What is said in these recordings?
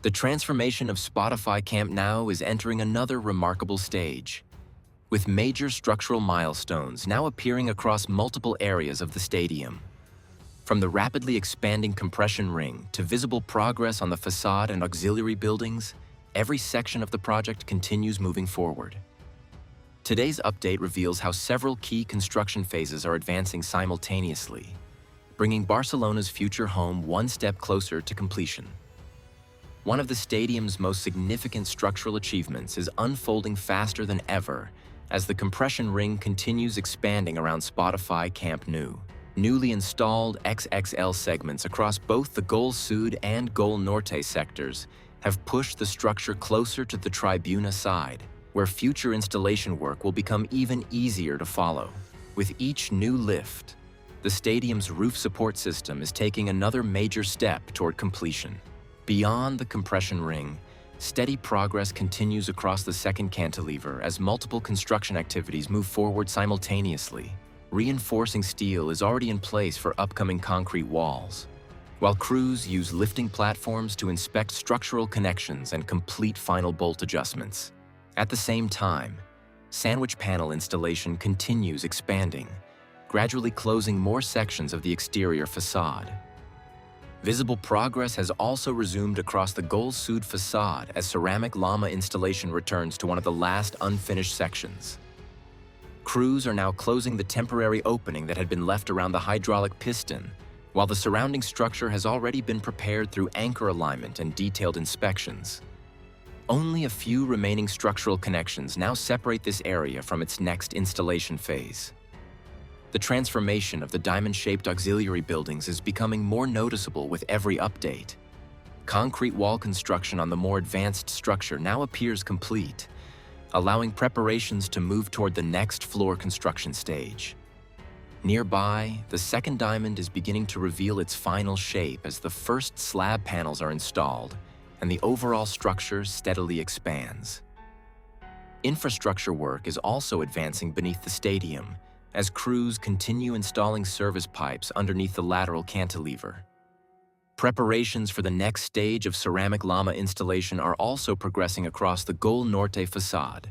The transformation of Spotify Camp Nou is entering another remarkable stage, with major structural milestones now appearing across multiple areas of the stadium. From the rapidly expanding compression ring to visible progress on the facade and auxiliary buildings, every section of the project continues moving forward. Today's update reveals how several key construction phases are advancing simultaneously, bringing Barcelona's future home one step closer to completion. One of the stadium's most significant structural achievements is unfolding faster than ever as the compression ring continues expanding around Spotify Camp Nou. Newly installed XXL segments across both the Gol Sud and Gol Norte sectors have pushed the structure closer to the Tribuna side, where future installation work will become even easier to follow. With each new lift, the stadium's roof support system is taking another major step toward completion. Beyond the compression ring, steady progress continues across the second cantilever as multiple construction activities move forward simultaneously. Reinforcing steel is already in place for upcoming concrete walls, while crews use lifting platforms to inspect structural connections and complete final bolt adjustments. At the same time, sandwich panel installation continues expanding, gradually closing more sections of the exterior facade. Visible progress has also resumed across the Gol Sud facade as ceramic Lama installation returns to one of the last unfinished sections. Crews are now closing the temporary opening that had been left around the hydraulic piston, while the surrounding structure has already been prepared through anchor alignment and detailed inspections. Only a few remaining structural connections now separate this area from its next installation phase. The transformation of the diamond-shaped auxiliary buildings is becoming more noticeable with every update. Concrete wall construction on the more advanced structure now appears complete, allowing preparations to move toward the next floor construction stage. Nearby, the second diamond is beginning to reveal its final shape as the first slab panels are installed and the overall structure steadily expands. Infrastructure work is also advancing beneath the stadium as crews continue installing service pipes underneath the lateral cantilever. Preparations for the next stage of ceramic Lama installation are also progressing across the Gol Norte facade.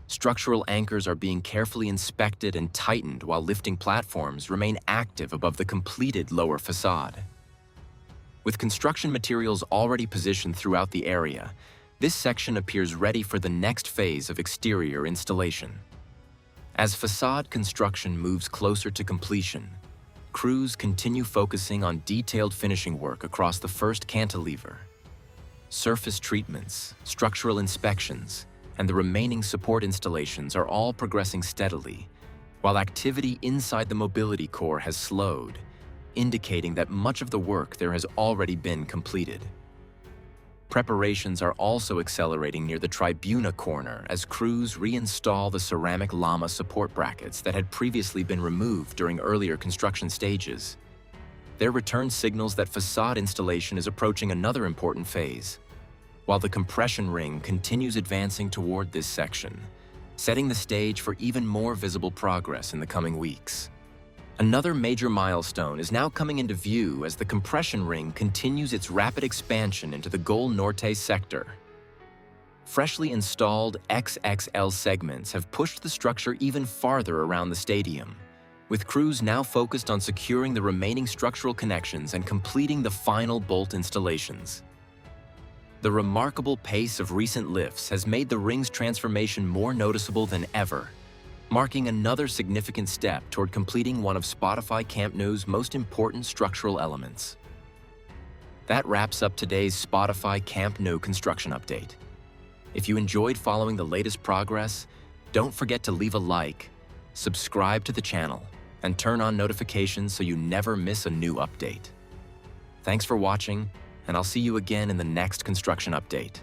Structural anchors are being carefully inspected and tightened while lifting platforms remain active above the completed lower facade. With construction materials already positioned throughout the area, this section appears ready for the next phase of exterior installation. As facade construction moves closer to completion, crews continue focusing on detailed finishing work across the first cantilever. Surface treatments, structural inspections, and the remaining support installations are all progressing steadily, while activity inside the mobility core has slowed, indicating that much of the work there has already been completed. Preparations are also accelerating near the Tribuna corner as crews reinstall the ceramic Lama support brackets that had previously been removed during earlier construction stages. Their return signals that facade installation is approaching another important phase, while the compression ring continues advancing toward this section, setting the stage for even more visible progress in the coming weeks. Another major milestone is now coming into view as the compression ring continues its rapid expansion into the Gol Norte sector. Freshly installed XXL segments have pushed the structure even farther around the stadium, with crews now focused on securing the remaining structural connections and completing the final bolt installations. The remarkable pace of recent lifts has made the ring's transformation more noticeable than ever, marking another significant step toward completing one of Spotify Camp Nou's most important structural elements. That wraps up today's Spotify Camp Nou construction update. If you enjoyed following the latest progress, don't forget to leave a like, subscribe to the channel, and turn on notifications so you never miss a new update. Thanks for watching, and I'll see you again in the next construction update.